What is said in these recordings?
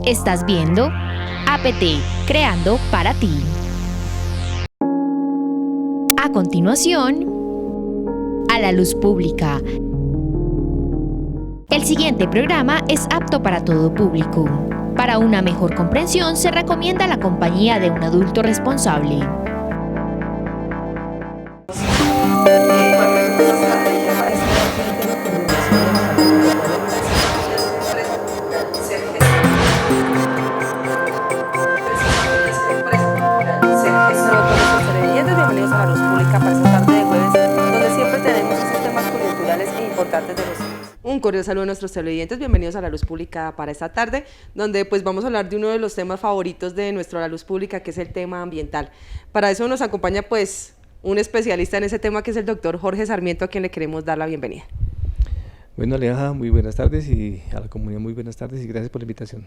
Estás viendo APT, creando para ti. A continuación, a la luz pública. El siguiente programa es apto para todo público. Para una mejor comprensión se recomienda la compañía de un adulto responsable. Bienvenidos a la luz pública para esta tarde de jueves, donde siempre tenemos esos temas coyunturales e importantes de los niños. Un cordial saludo a nuestros televidentes, bienvenidos a la luz pública para esta tarde, donde pues vamos a hablar de uno de los temas favoritos de nuestra la luz pública, que es el tema ambiental. Para eso nos acompaña pues un especialista en ese tema, que es el doctor Jorge Sarmiento, a quien le queremos dar la bienvenida. Bueno, Aleja, muy buenas tardes, y a la comunidad muy buenas tardes y gracias por la invitación.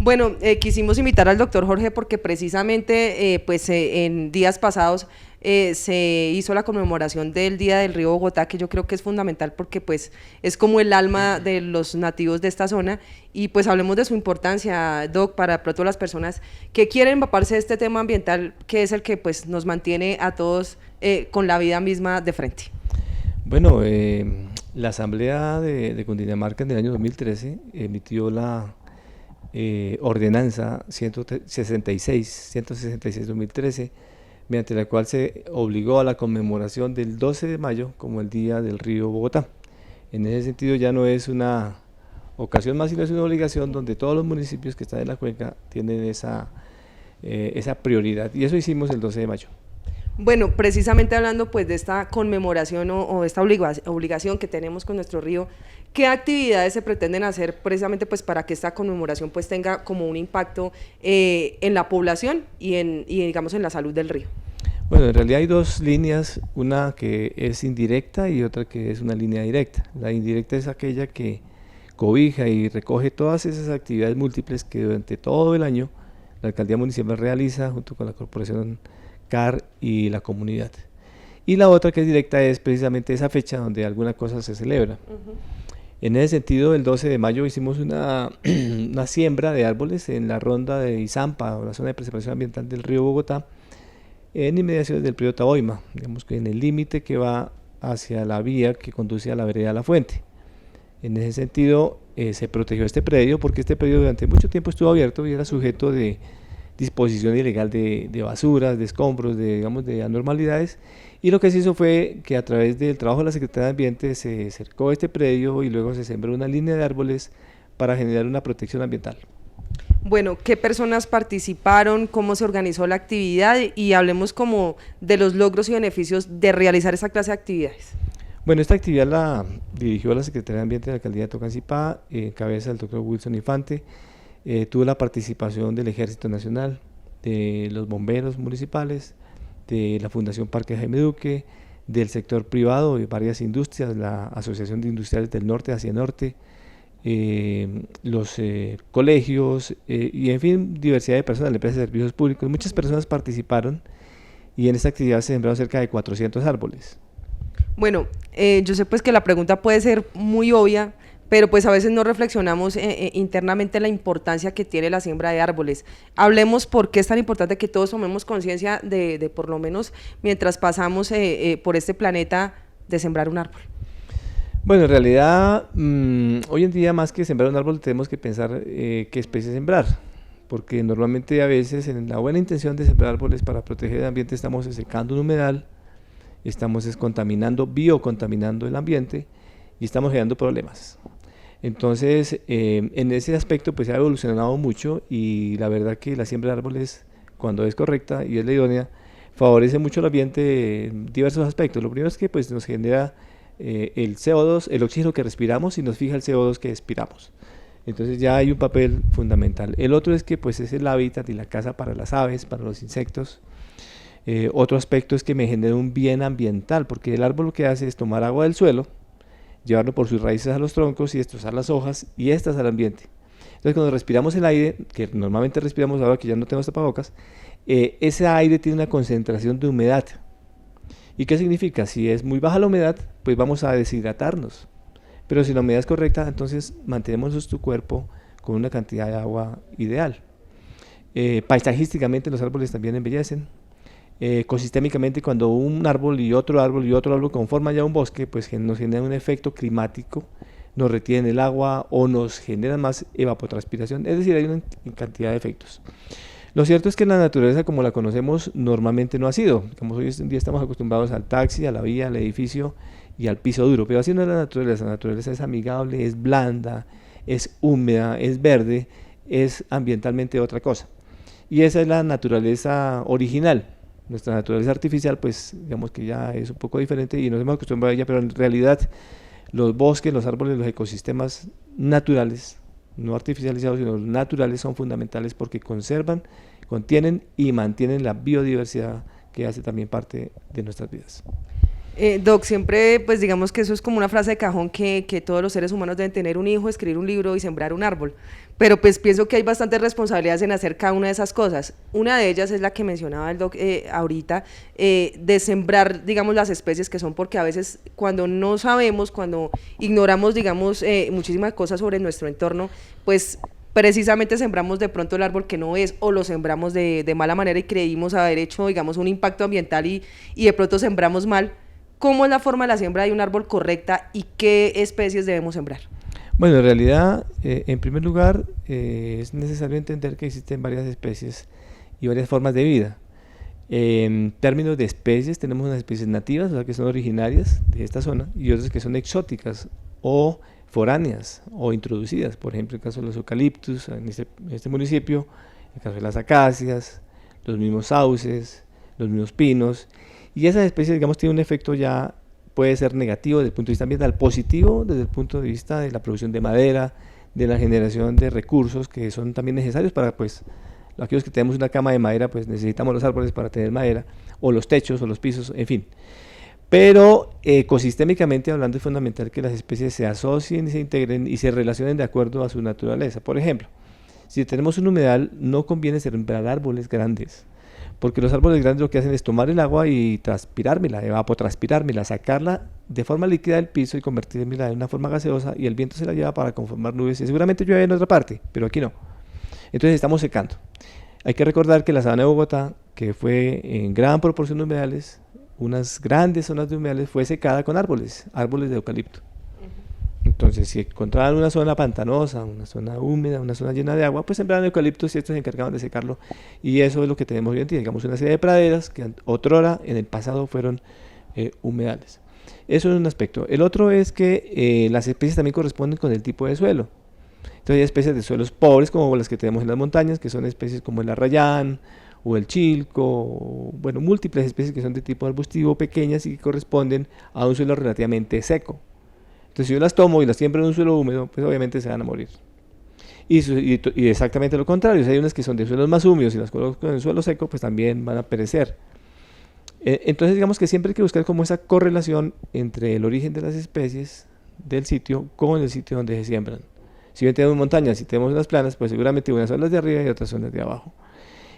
Bueno, quisimos invitar al doctor Jorge porque precisamente en días pasados se hizo la conmemoración del Día del Río Bogotá, que yo creo que es fundamental porque pues es como el alma de los nativos de esta zona, y pues hablemos de su importancia, Doc, para todas las personas que quieren empaparse de este tema ambiental, que es el que pues nos mantiene a todos con la vida misma de frente. Bueno, la Asamblea de Cundinamarca en el año 2013 emitió la ordenanza 166-2013, mediante la cual se obligó a la conmemoración del 12 de mayo como el Día del Río Bogotá. En ese sentido ya no es una ocasión más, sino es una obligación donde todos los municipios que están en la cuenca tienen esa prioridad, y eso hicimos el 12 de mayo. Bueno, precisamente hablando pues de esta conmemoración o esta obligación que tenemos con nuestro río, ¿qué actividades se pretenden hacer precisamente pues para que esta conmemoración pues tenga como un impacto en la población y digamos en la salud del río? Bueno, en realidad hay dos líneas, una que es indirecta y otra que es una línea directa. La indirecta es aquella que cobija y recoge todas esas actividades múltiples que durante todo el año la alcaldía municipal realiza junto con la corporación CAR y la comunidad. Y la otra, que es directa, es precisamente esa fecha donde alguna cosa se celebra. En ese sentido, el 12 de mayo hicimos una siembra de árboles en la ronda de Izampa, o la zona de preservación ambiental del río Bogotá, en inmediaciones del río Taboima, digamos que en el límite que va hacia la vía que conduce a la vereda La Fuente. En ese sentido, se protegió este predio, porque este predio durante mucho tiempo estuvo abierto y era sujeto de disposición ilegal de basuras, de escombros, de anormalidades, y lo que se hizo fue que a través del trabajo de la Secretaría de Ambiente se cercó este predio y luego se sembró una línea de árboles para generar una protección ambiental. Bueno, ¿qué personas participaron? ¿Cómo se organizó la actividad? Y hablemos como de los logros y beneficios de realizar esa clase de actividades. Bueno, esta actividad la dirigió la Secretaría de Ambiente de la Alcaldía de Tocancipá, en cabeza del doctor Wilson Infante. Tuvo la participación del Ejército Nacional, de los bomberos municipales, de la Fundación Parque Jaime Duque, del sector privado, de varias industrias, la Asociación de Industriales del Norte hacia Norte, los colegios, y en fin, diversidad de personas, empresas de servicios públicos. Muchas personas participaron y en esta actividad se sembraron cerca de 400 árboles. Bueno, yo sé pues que la pregunta puede ser muy obvia, pero pues a veces no reflexionamos internamente la importancia que tiene la siembra de árboles. Hablemos por qué es tan importante que todos tomemos conciencia de por lo menos mientras pasamos por este planeta, de sembrar un árbol. Bueno, en realidad hoy en día, más que sembrar un árbol, tenemos que pensar qué especie sembrar, porque normalmente a veces en la buena intención de sembrar árboles para proteger el ambiente estamos secando un humedal, estamos biocontaminando el ambiente y estamos generando problemas. Entonces, en ese aspecto pues se ha evolucionado mucho, y la verdad que la siembra de árboles, cuando es correcta y es la idónea, favorece mucho el ambiente en diversos aspectos. Lo primero es que pues nos genera el CO2, el oxígeno que respiramos, y nos fija el CO2 que expiramos. Entonces ya hay un papel fundamental. El otro es que pues es el hábitat y la casa para las aves, para los insectos. Otro aspecto es que me genera un bien ambiental, porque el árbol lo que hace es tomar agua del suelo, llevarlo por sus raíces a los troncos y destrozar las hojas y estas al ambiente. Entonces cuando respiramos el aire, que normalmente respiramos ahora que ya no tenemos tapabocas, ese aire tiene una concentración de humedad. ¿Y qué significa? Si es muy baja la humedad, pues vamos a deshidratarnos. Pero si la humedad es correcta, entonces mantenemos nuestro cuerpo con una cantidad de agua ideal. Paisajísticamente los árboles también embellecen. Ecosistémicamente, cuando un árbol y otro árbol y otro árbol conforman ya un bosque, pues nos genera un efecto climático, nos retienen el agua o nos generan más evapotranspiración, es decir, hay una cantidad de efectos. Lo cierto es que la naturaleza como la conocemos normalmente no ha sido, como hoy en día estamos acostumbrados al taxi, a la vía, al edificio y al piso duro, pero así no es la naturaleza es amigable, es blanda, es húmeda, es verde, es ambientalmente otra cosa. Y esa es la naturaleza original. Nuestra naturaleza artificial, pues digamos que ya es un poco diferente y nos hemos acostumbrado a ella, pero en realidad los bosques, los árboles, los ecosistemas naturales, no artificializados, sino naturales, son fundamentales porque conservan, contienen y mantienen la biodiversidad que hace también parte de nuestras vidas. Doc, siempre pues digamos que eso es como una frase de cajón que todos los seres humanos deben tener un hijo, escribir un libro y sembrar un árbol, pero pues pienso que hay bastantes responsabilidades en hacer cada una de esas cosas. Una de ellas es la que mencionaba el Doc ahorita, de sembrar digamos las especies que son, porque a veces cuando no sabemos, cuando ignoramos digamos muchísimas cosas sobre nuestro entorno, pues precisamente sembramos de pronto el árbol que no es, o lo sembramos de mala manera y creímos haber hecho digamos un impacto ambiental y de pronto sembramos mal. ¿Cómo es la forma de la siembra de un árbol correcta y qué especies debemos sembrar? Bueno, en realidad, en primer lugar, es necesario entender que existen varias especies y varias formas de vida. En términos de especies, tenemos unas especies nativas, o sea, que son originarias de esta zona, y otras que son exóticas o foráneas o introducidas. Por ejemplo, el caso de los eucaliptus en este municipio, el caso de las acacias, los mismos sauces, los mismos pinos. Y esas especies, digamos, tienen un efecto ya, puede ser negativo desde el punto de vista ambiental, positivo desde el punto de vista de la producción de madera, de la generación de recursos que son también necesarios para, pues, aquellos que tenemos una cama de madera, pues necesitamos los árboles para tener madera, o los techos, o los pisos, en fin. Pero ecosistémicamente hablando es fundamental que las especies se asocien y se integren y se relacionen de acuerdo a su naturaleza. Por ejemplo, si tenemos un humedal, no conviene sembrar árboles grandes, porque los árboles grandes lo que hacen es tomar el agua y transpirármela, evapotranspirármela, sacarla de forma líquida del piso y convertirla en una forma gaseosa, y el viento se la lleva para conformar nubes y seguramente llueve en otra parte, pero aquí no. Entonces estamos secando. Hay que recordar que la sabana de Bogotá, que fue en gran proporción de humedales, unas grandes zonas de humedales, fue secada con árboles de eucalipto. Entonces, si encontraban una zona pantanosa, una zona húmeda, una zona llena de agua, pues sembraban eucaliptos y estos se encargaban de secarlo. Y eso es lo que tenemos hoy en día, digamos, una serie de praderas que otrora, en el pasado, fueron humedales. Eso es un aspecto. El otro es que las especies también corresponden con el tipo de suelo. Entonces hay especies de suelos pobres, como las que tenemos en las montañas, que son especies como el arrayán, o el chilco, o, bueno, múltiples especies que son de tipo arbustivo, pequeñas y que corresponden a un suelo relativamente seco. Entonces, si yo las tomo y las siembro en un suelo húmedo, pues obviamente se van a morir. Y exactamente lo contrario, si hay unas que son de suelos más húmedos y las coloco en el suelo seco, pues también van a perecer. Entonces, digamos que siempre hay que buscar como esa correlación entre el origen de las especies del sitio con el sitio donde se siembran. Si bien tenemos montañas y tenemos unas planas, pues seguramente unas son las de arriba y otras son las de abajo.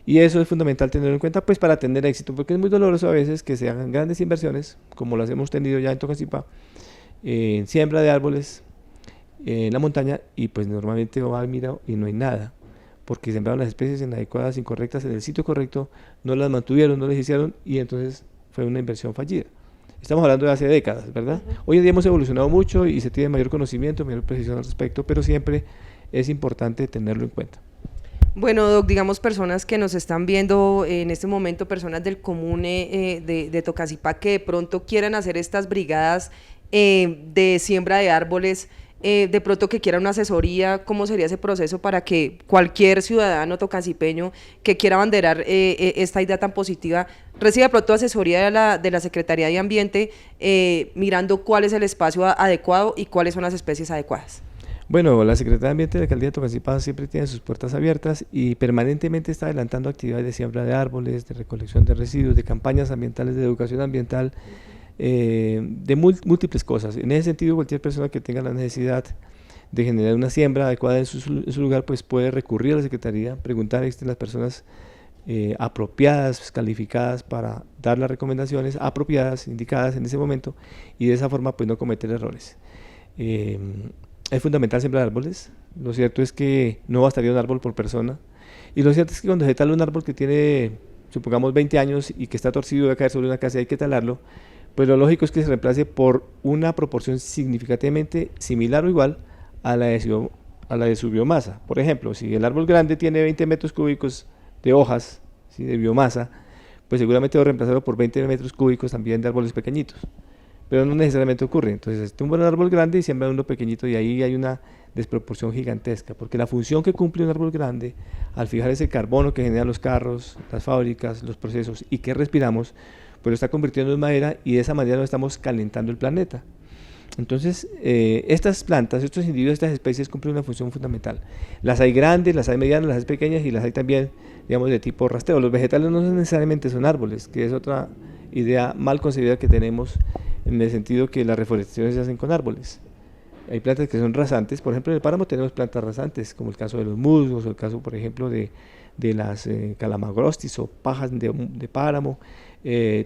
Y eso es fundamental tenerlo en cuenta, pues para tener éxito, porque es muy doloroso a veces que se hagan grandes inversiones, como las hemos tenido ya en Tocancipá, en siembra de árboles en la montaña, y pues normalmente va, mira, y no hay nada, porque sembraron las especies inadecuadas, incorrectas, en el sitio correcto, no las mantuvieron, no las hicieron, y entonces fue una inversión fallida. Estamos hablando de hace décadas, ¿verdad? Hoy en día hemos evolucionado mucho y se tiene mayor conocimiento, mayor precisión al respecto, pero siempre es importante tenerlo en cuenta. Bueno, Doc, digamos personas que nos están viendo en este momento, personas del común de Tocancipá, que de pronto quieran hacer estas brigadas de siembra de árboles, de pronto que quieran una asesoría, ¿cómo sería ese proceso para que cualquier ciudadano tocancipeño que quiera abanderar esta idea tan positiva reciba de pronto asesoría de la Secretaría de Ambiente, mirando cuál es el espacio adecuado y cuáles son las especies adecuadas? Bueno, la Secretaría de Ambiente de la Alcaldía de Tocancipá siempre tiene sus puertas abiertas y permanentemente está adelantando actividades de siembra de árboles, de recolección de residuos, de campañas ambientales, de educación ambiental, de múltiples cosas. En ese sentido, cualquier persona que tenga la necesidad de generar una siembra adecuada en su lugar, pues puede recurrir a la Secretaría, preguntar, existen las personas apropiadas, calificadas para dar las recomendaciones apropiadas, indicadas en ese momento, y de esa forma pues no cometer errores. Es fundamental sembrar árboles. Lo cierto es que no bastaría un árbol por persona. Y lo cierto es que cuando se tala un árbol que tiene, supongamos, 20 años y que está torcido y va a caer sobre una casa y hay que talarlo, pues lo lógico es que se reemplace por una proporción significativamente similar o igual a la de su biomasa. Por ejemplo, si el árbol grande tiene 20 metros cúbicos de hojas, ¿sí?, de biomasa, pues seguramente debo reemplazarlo por 20 metros cúbicos también de árboles pequeñitos. Pero no necesariamente ocurre. Entonces, tumban un árbol grande y siembran uno pequeñito y ahí hay una desproporción gigantesca, porque la función que cumple un árbol grande al fijar ese carbono que generan los carros, las fábricas, los procesos y que respiramos, pues lo está convirtiendo en madera y de esa manera no estamos calentando el planeta. Entonces, estas plantas, estos individuos, estas especies cumplen una función fundamental. Las hay grandes, las hay medianas, las hay pequeñas y las hay también, digamos, de tipo rastreo. Los vegetales no necesariamente son árboles, que es otra idea mal concebida que tenemos en el sentido que las reforestaciones se hacen con árboles. Hay plantas que son rasantes, por ejemplo en el páramo tenemos plantas rasantes, como el caso de los musgos, o el caso por ejemplo de las calamagrostis o pajas de páramo.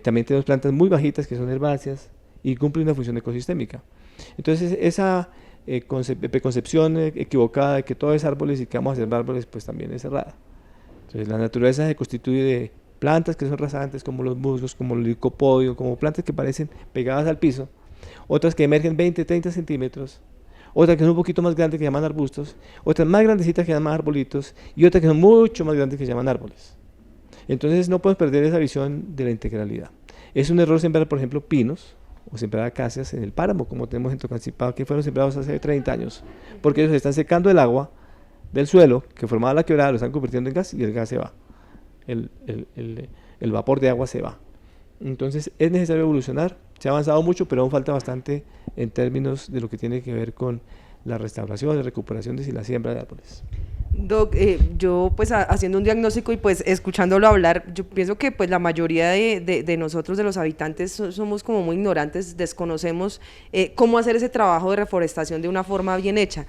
También tenemos plantas muy bajitas que son herbáceas y cumplen una función ecosistémica. Entonces esa preconcepción equivocada de que todo es árboles y que vamos a hacer árboles, pues también es errada. Entonces la naturaleza se constituye de plantas que son rasantes, como los musgos, como el licopodio, como plantas que parecen pegadas al piso, otras que emergen 20, 30 centímetros, otras que son un poquito más grandes que llaman arbustos, otras más grandecitas que llaman arbolitos, y otras que son mucho más grandes que llaman árboles. Entonces no podemos perder esa visión de la integralidad. Es un error sembrar, por ejemplo, pinos o sembrar acacias en el páramo, como tenemos en Tocancipá, que fueron sembrados hace 30 años, porque ellos están secando el agua del suelo que formaba la quebrada, lo están convirtiendo en gas y el gas se va. El vapor de agua se va. Entonces es necesario evolucionar. Se ha avanzado mucho, pero aún falta bastante en términos de lo que tiene que ver con la restauración, la recuperación y la siembra de árboles. Doc, yo pues haciendo un diagnóstico y pues escuchándolo hablar, yo pienso que pues la mayoría de nosotros, de los habitantes, somos como muy ignorantes, desconocemos cómo hacer ese trabajo de reforestación de una forma bien hecha.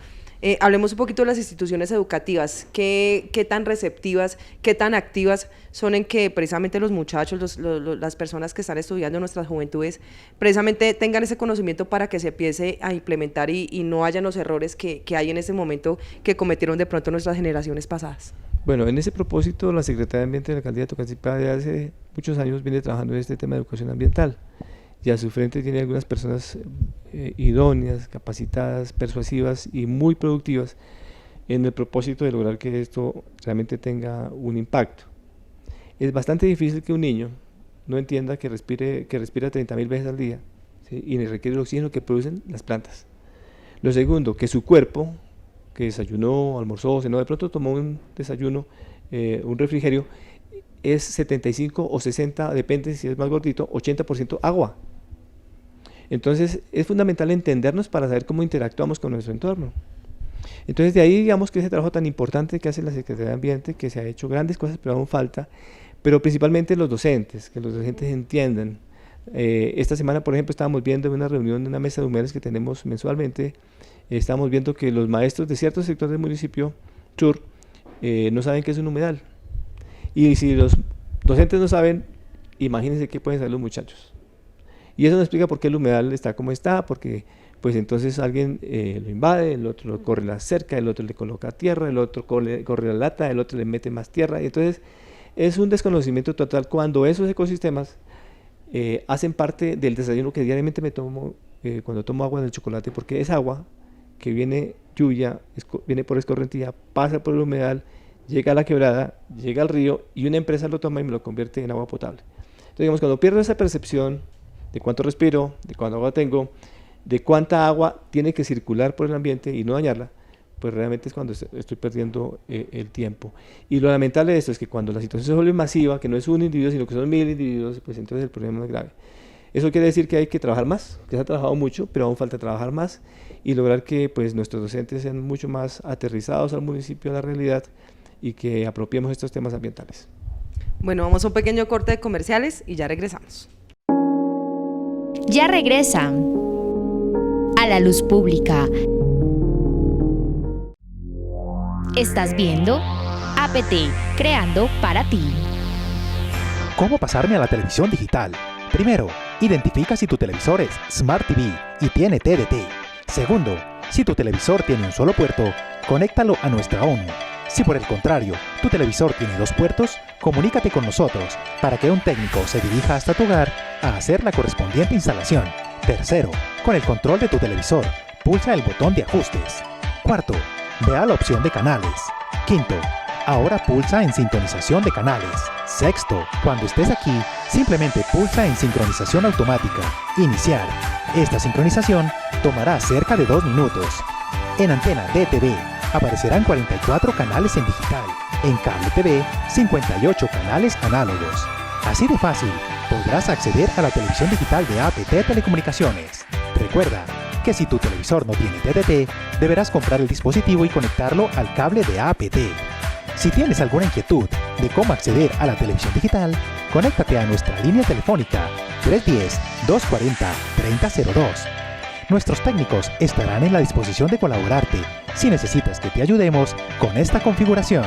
Hablemos un poquito de las instituciones educativas, qué tan receptivas, qué tan activas son en que precisamente los muchachos, las personas que están estudiando en nuestras juventudes, precisamente tengan ese conocimiento para que se empiece a implementar y no hayan los errores que hay en este momento que cometieron de pronto nuestras generaciones pasadas. Bueno, en ese propósito, la Secretaría de Ambiente de la Alcaldía de Tocancipá de hace muchos años viene trabajando en este tema de educación ambiental. Y a su frente tiene algunas personas idóneas, capacitadas, persuasivas y muy productivas en el propósito de lograr que esto realmente tenga un impacto. Es bastante difícil que un niño no entienda que respira 30.000 veces al día, ¿sí?, y requiere el oxígeno que producen las plantas. Lo segundo, que su cuerpo, que desayunó, almorzó, cenó, de pronto tomó un desayuno, un refrigerio, es 75 o 60, depende si es más gordito, 80% agua. Entonces es fundamental entendernos para saber cómo interactuamos con nuestro entorno. Entonces de ahí digamos que ese trabajo tan importante que hace la Secretaría de Ambiente, que se ha hecho grandes cosas pero aún falta, pero principalmente los docentes, que los docentes entiendan. Esta semana por ejemplo estábamos viendo en una reunión de una mesa de humedales que tenemos mensualmente, estábamos viendo que los maestros de ciertos sectores del municipio sur no saben qué es un humedal. Y si los docentes no saben, imagínense qué pueden saber los muchachos. Y eso nos explica por qué el humedal está como está, porque pues entonces alguien lo invade, el otro corre la cerca, el otro le coloca tierra, el otro corre la lata, el otro le mete más tierra. Y entonces es un desconocimiento total cuando esos ecosistemas hacen parte del desayuno que diariamente me tomo cuando tomo agua del chocolate, porque es agua que viene lluvia, viene por escorrentía, pasa por el humedal, llega a la quebrada, llega al río y una empresa lo toma y me lo convierte en agua potable. Entonces digamos, cuando pierdo esa percepción de cuánto respiro, de cuánta agua tengo, de cuánta agua tiene que circular por el ambiente y no dañarla, pues realmente es cuando estoy perdiendo el tiempo. Y lo lamentable de esto es que cuando la situación se vuelve masiva, que no es un individuo, sino que son 1000 individuos, pues entonces el problema es grave. Eso quiere decir que hay que trabajar más, que se ha trabajado mucho, pero aún falta trabajar más y lograr que pues, nuestros docentes sean mucho más aterrizados al municipio, a la realidad, y que apropiemos estos temas ambientales. Bueno, vamos a un pequeño corte de comerciales y ya regresamos. Ya regresa a la luz pública. Estás viendo APT, creando para ti. ¿Cómo pasarme a la televisión digital? Primero, identifica si tu televisor es Smart TV y tiene TDT. Segundo, Si tu televisor tiene un solo puerto, conéctalo a nuestra ONU. Si por el contrario, tu televisor tiene 2 puertos, comunícate con nosotros para que un técnico se dirija hasta tu hogar a hacer la correspondiente instalación. Tercero, con el control de tu televisor, pulsa el botón de ajustes. Cuarto, ve a la opción de canales. Quinto, ahora pulsa en sincronización de canales. Sexto, cuando estés aquí, simplemente pulsa en sincronización automática. Iniciar. Esta sincronización tomará cerca de 2 minutos. En antena DTV aparecerán 44 canales en digital. En cable TV, 58 canales análogos. Así de fácil, podrás acceder a la televisión digital de APT Telecomunicaciones. Recuerda que si tu televisor no tiene TDT, deberás comprar el dispositivo y conectarlo al cable de APT. Si tienes alguna inquietud de cómo acceder a la televisión digital, conéctate a nuestra línea telefónica 310-240-3002. Nuestros técnicos estarán en la disposición de colaborarte si necesitas que te ayudemos con esta configuración.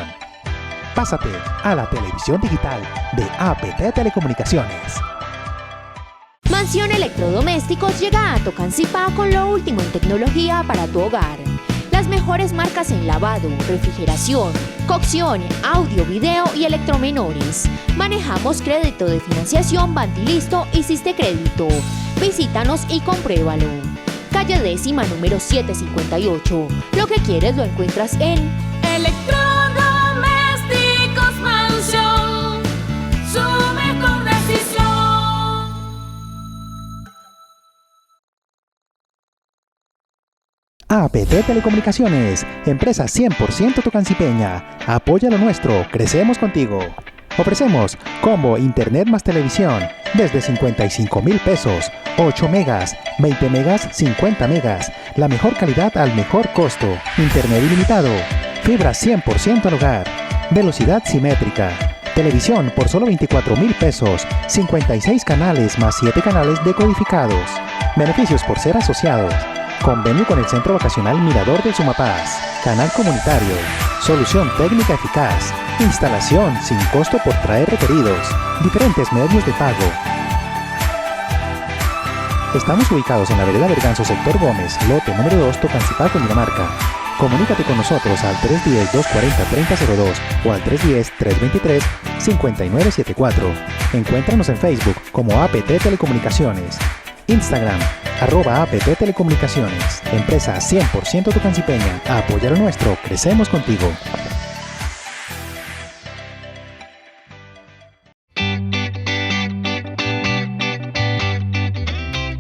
Pásate a la televisión digital de APT Telecomunicaciones. Mansión Electrodomésticos llega a Tocancipá con lo último en tecnología para tu hogar. Las mejores marcas en lavado, refrigeración, cocción, audio, video y electromenores. Manejamos crédito de financiación Bantilisto y Siste Crédito. Visítanos y compruébalo. Calle 10ª, número 758. Lo que quieres lo encuentras en Electrodomésticos Mansión, su mejor decisión. APT Telecomunicaciones, empresa 100% tocancipeña. Apoya lo nuestro, crecemos contigo. Ofrecemos combo Internet más televisión desde 55,000 pesos, 8 megas, 20 megas, 50 megas, la mejor calidad al mejor costo, Internet ilimitado, fibra 100% al hogar, velocidad simétrica, televisión por solo 24,000 pesos, 56 canales más 7 canales decodificados, beneficios por ser asociados, convenio con el Centro Vacacional Mirador del Sumapaz, canal comunitario, solución técnica eficaz, instalación sin costo por traer referidos, diferentes medios de pago. Estamos ubicados en la vereda Berganzo, sector Gómez, lote número 2, Tocancipá, Cundinamarca. Comunícate con nosotros al 310-240-3002 o al 310-323-5974. Encuéntranos en Facebook como APT Telecomunicaciones. Instagram, @APT Telecomunicaciones. Empresa 100% tocancipeña. Apoya lo nuestro, crecemos contigo.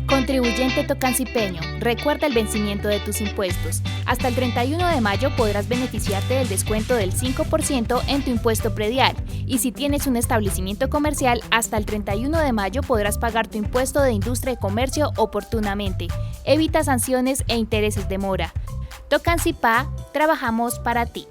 Contribuyente tocancipeño, recuerda el vencimiento de tus impuestos. Hasta el 31 de mayo podrás beneficiarte del descuento del 5% en tu impuesto predial. Y si tienes un establecimiento comercial, hasta el 31 de mayo podrás pagar tu impuesto de industria y comercio oportunamente. Evita sanciones e intereses de mora. Tocancipá, trabajamos para ti.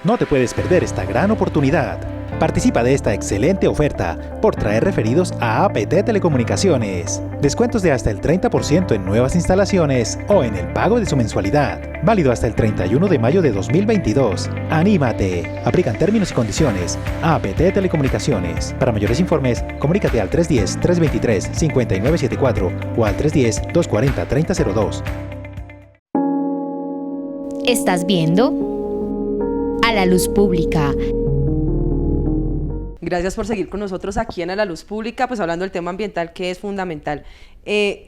No te puedes perder esta gran oportunidad. Participa de esta excelente oferta por traer referidos a APT Telecomunicaciones. Descuentos de hasta el 30% en nuevas instalaciones o en el pago de su mensualidad. Válido hasta el 31 de mayo de 2022. ¡Anímate! Aplican términos y condiciones. APT Telecomunicaciones. Para mayores informes, comunícate al 310-323-5974 o al 310-240-3002. ¿Estás viendo? A la luz pública. Gracias por seguir con nosotros aquí en A la Luz Pública, pues hablando del tema ambiental que es fundamental.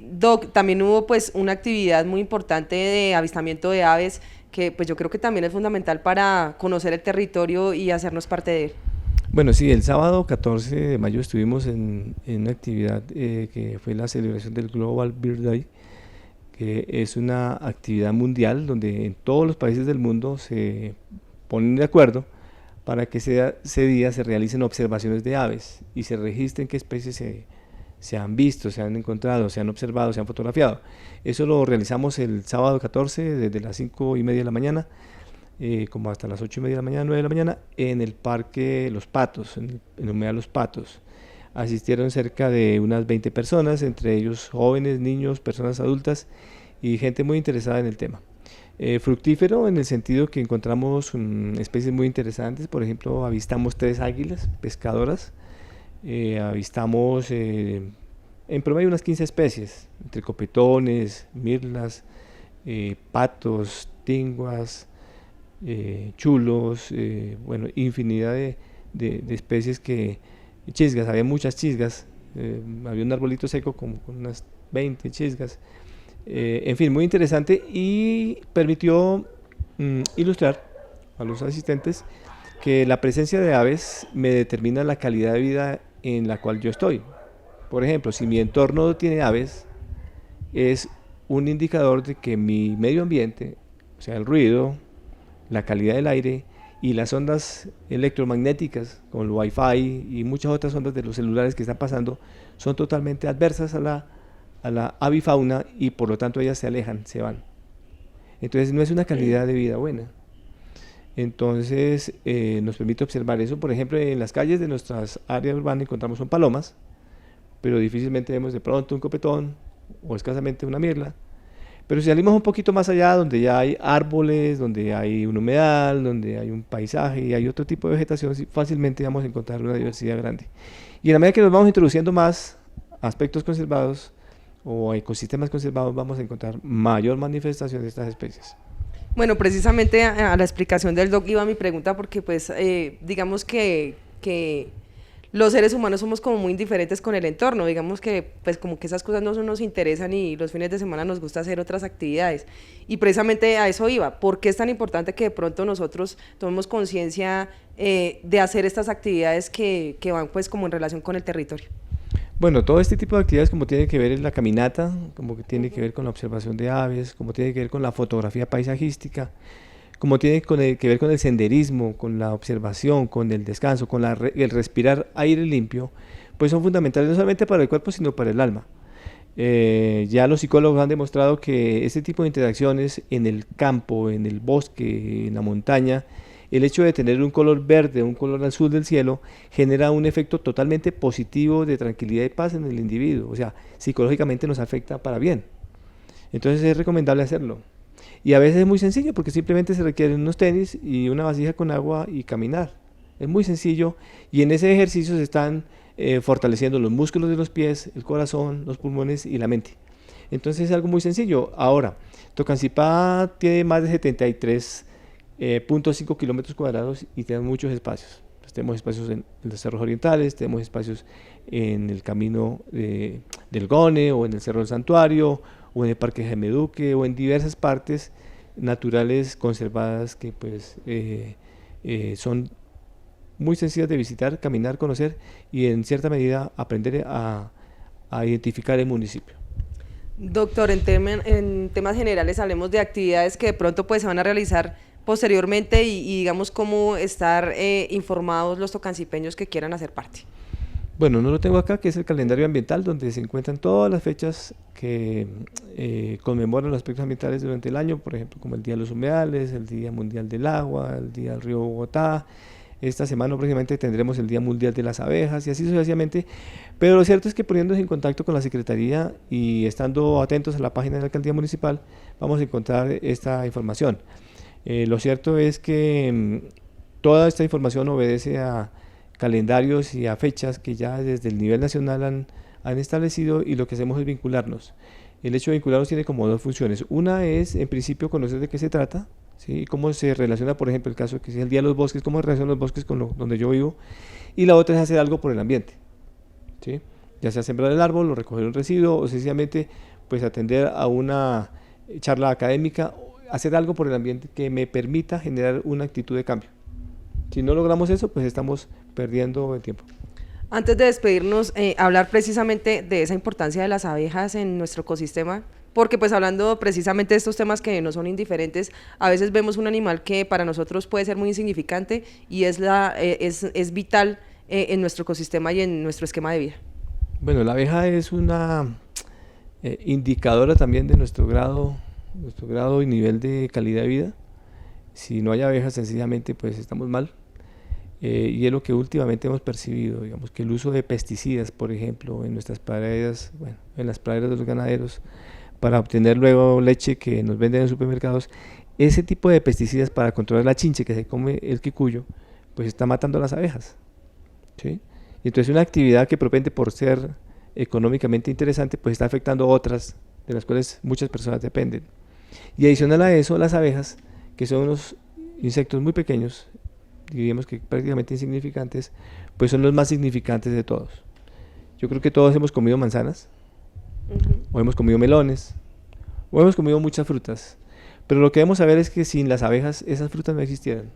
Doc, también hubo pues una actividad muy importante de avistamiento de aves que pues yo creo que también es fundamental para conocer el territorio y hacernos parte de él. Bueno, sí, el sábado 14 de mayo estuvimos en una actividad que fue la celebración del Global Bird Day, que es una actividad mundial donde en todos los países del mundo se ponen de acuerdo para que ese día se realicen observaciones de aves y se registren qué especies se han visto, se han encontrado, se han observado, se han fotografiado. Eso lo realizamos el sábado 14 desde las 5:30 de la mañana, como hasta las 8:30 de la mañana, 9 de la mañana, en el Parque Los Patos, en el humedal Los Patos. Asistieron cerca de unas 20 personas, entre ellos jóvenes, niños, personas adultas y gente muy interesada en el tema. Fructífero en el sentido que encontramos especies muy interesantes. Por ejemplo, avistamos 3 águilas pescadoras, avistamos en promedio unas 15 especies, entre copetones, mirlas, patos, tinguas, chulos, bueno, infinidad de especies chisgas, había muchas chisgas, había un arbolito seco como con unas 20 chisgas, en fin, muy interesante y permitió ilustrar a los asistentes que la presencia de aves me determina la calidad de vida en la cual yo estoy. Por ejemplo, si mi entorno tiene aves, es un indicador de que mi medio ambiente, o sea, el ruido, la calidad del aire y las ondas electromagnéticas, como el Wi-Fi y muchas otras ondas de los celulares que están pasando, son totalmente adversas a la avifauna y por lo tanto ellas se alejan, se van. Entonces no es una calidad de vida buena. Entonces nos permite observar eso. Por ejemplo, en las calles de nuestras áreas urbanas encontramos son palomas, pero difícilmente vemos de pronto un copetón o escasamente una mirla. Pero si salimos un poquito más allá, donde ya hay árboles, donde hay un humedal, donde hay un paisaje y hay otro tipo de vegetación, fácilmente vamos a encontrar una diversidad grande. Y en la medida que nos vamos introduciendo más aspectos conservados o ecosistemas conservados, vamos a encontrar mayor manifestación de estas especies. Bueno, precisamente a la explicación del doc iba mi pregunta porque pues digamos que los seres humanos somos como muy indiferentes con el entorno, digamos que pues como que esas cosas no nos interesan y los fines de semana nos gusta hacer otras actividades y precisamente a eso iba. ¿Por qué es tan importante que de pronto nosotros tomemos conciencia de hacer estas actividades que van pues como en relación con el territorio? Bueno, todo este tipo de actividades como tiene que ver en la caminata, como que tiene que ver con la observación de aves, como tiene que ver con la fotografía paisajística, como tiene que ver con el senderismo, con la observación, con el descanso, con el respirar aire limpio, pues son fundamentales no solamente para el cuerpo, sino para el alma. Ya los psicólogos han demostrado que este tipo de interacciones en el campo, en el bosque, en la montaña, el hecho de tener un color verde, un color azul del cielo, genera un efecto totalmente positivo de tranquilidad y paz en el individuo, o sea, psicológicamente nos afecta para bien. Entonces es recomendable hacerlo. Y a veces es muy sencillo porque simplemente se requieren unos tenis y una vasija con agua y caminar. Es muy sencillo y en ese ejercicio se están fortaleciendo los músculos de los pies, el corazón, los pulmones y la mente. Entonces es algo muy sencillo. Ahora, Tocancipá tiene más de 73.5 kilómetros cuadrados y tiene muchos espacios. Pues tenemos espacios en los cerros orientales, tenemos espacios en el camino del Gone o en el Cerro del Santuario o en el Parque Jaime Duque o en diversas partes naturales conservadas que pues son muy sencillas de visitar, caminar, conocer y en cierta medida aprender a identificar el municipio. Doctor, en temas generales hablemos de actividades que de pronto pues se van a realizar posteriormente y digamos cómo estar informados los tocancipeños que quieran hacer parte. Bueno, no lo tengo acá, que es el calendario ambiental, donde se encuentran todas las fechas que conmemoran los aspectos ambientales durante el año, por ejemplo, como el Día de los Humedales, el Día Mundial del Agua, el Día del Río Bogotá. Esta semana próximamente tendremos el Día Mundial de las Abejas y así sucesivamente. Pero lo cierto es que poniéndonos en contacto con la Secretaría y estando atentos a la página de la Alcaldía Municipal, vamos a encontrar esta información. Lo cierto es que toda esta información obedece a calendarios y a fechas que ya desde el nivel nacional han establecido y lo que hacemos es vincularnos. El hecho de vincularnos tiene como dos funciones. Una es, en principio, conocer de qué se trata, ¿sí? Cómo se relaciona, por ejemplo, el caso que es el Día de los Bosques, cómo se relacionan los bosques con donde yo vivo. Y la otra es hacer algo por el ambiente, ¿sí? Ya sea sembrar el árbol o recoger un residuo o sencillamente pues, atender a una charla académica, hacer algo por el ambiente que me permita generar una actitud de cambio. Si no logramos eso, pues estamos perdiendo el tiempo. Antes de despedirnos, hablar precisamente de esa importancia de las abejas en nuestro ecosistema, porque pues hablando precisamente de estos temas que no son indiferentes, a veces vemos un animal que para nosotros puede ser muy insignificante y es vital en nuestro ecosistema y en nuestro esquema de vida. Bueno, la abeja es una indicadora también de nuestro grado y nivel de calidad de vida. Si no hay abejas, sencillamente pues estamos mal. Y es lo que últimamente hemos percibido, digamos, que el uso de pesticidas, por ejemplo, en nuestras praderas, bueno, en las praderas de los ganaderos, para obtener luego leche que nos venden en supermercados, ese tipo de pesticidas para controlar la chinche que se come el quicuyo, pues está matando a las abejas, ¿sí? Y entonces una actividad que propende por ser económicamente interesante, pues está afectando a otras, de las cuales muchas personas dependen. Y adicional a eso, las abejas, que son unos insectos muy pequeños, diríamos que prácticamente insignificantes, pues son los más significantes de todos. Yo creo que todos hemos comido manzanas, o hemos comido melones, o hemos comido muchas frutas, pero lo que debemos saber es que sin las abejas esas frutas no existieran,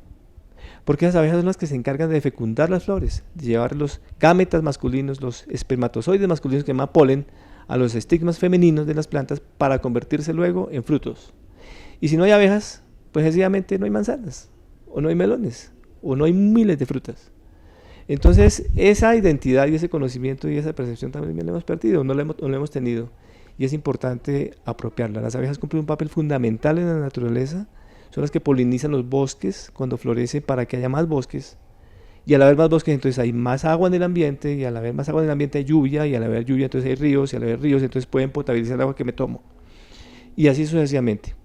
porque las abejas son las que se encargan de fecundar las flores, de llevar los gametas masculinos, los espermatozoides masculinos que llaman polen, a los estigmas femeninos de las plantas para convertirse luego en frutos. Y si no hay abejas, pues sencillamente no hay manzanas, o no hay melones, o no hay miles de frutas. Entonces, esa identidad y ese conocimiento y esa percepción también la hemos perdido, no la hemos tenido. Y es importante apropiarla. Las abejas cumplen un papel fundamental en la naturaleza, son las que polinizan los bosques cuando florecen para que haya más bosques. Y al haber más bosques, entonces hay más agua en el ambiente, y al haber más agua en el ambiente hay lluvia, y al haber lluvia entonces hay ríos, y al haber ríos entonces pueden potabilizar el agua que me tomo. Y así sucesivamente.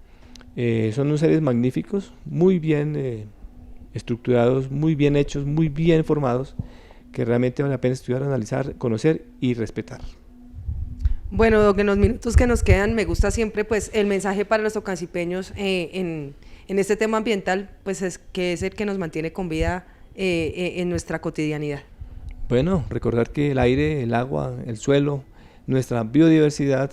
Son unos seres magníficos, muy bien estructurados, muy bien hechos, muy bien formados, que realmente vale la pena estudiar, analizar, conocer y respetar. Bueno, Doc, en los minutos que nos quedan, me gusta siempre pues el mensaje para los tocancipeños en este tema ambiental, pues es que es el que nos mantiene con vida en nuestra cotidianidad. Bueno, recordar que el aire, el agua, el suelo, nuestra biodiversidad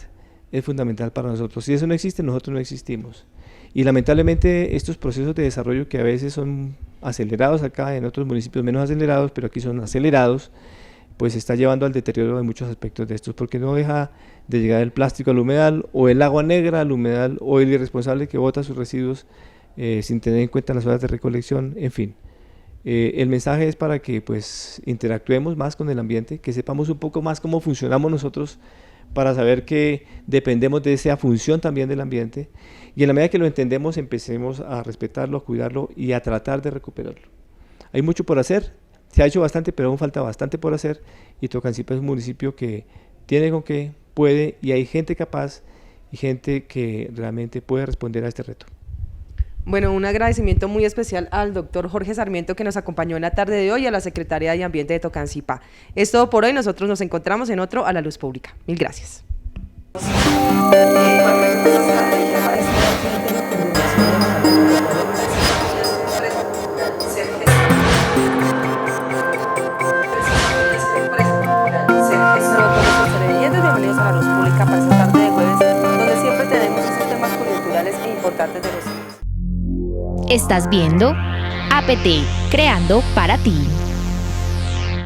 es fundamental para nosotros. Si eso no existe, nosotros no existimos. Y lamentablemente estos procesos de desarrollo que a veces son acelerados acá, en otros municipios menos acelerados, pero aquí son acelerados, pues está llevando al deterioro de muchos aspectos de estos, porque no deja de llegar el plástico al humedal, o el agua negra al humedal, o el irresponsable que bota sus residuos sin tener en cuenta las horas de recolección, en fin. El mensaje es para que pues interactuemos más con el ambiente, que sepamos un poco más cómo funcionamos nosotros, para saber que dependemos de esa función también del ambiente, y en la medida que lo entendemos empecemos a respetarlo, a cuidarlo y a tratar de recuperarlo. Hay mucho por hacer, se ha hecho bastante, pero aún falta bastante por hacer, y Tocancipá es un municipio que tiene con qué, puede, y hay gente capaz y gente que realmente puede responder a este reto. Bueno, un agradecimiento muy especial al doctor Jorge Sarmiento, que nos acompañó en la tarde de hoy, a la Secretaría de Ambiente de Tocancipá. Es todo por hoy, nosotros nos encontramos en otro A la Luz Pública. Mil gracias. Bienvenidos a la Luz Pública para esta tarde de jueves, donde siempre tenemos esos temas coyunturales e importantes de los. Estás viendo APT, creando para ti.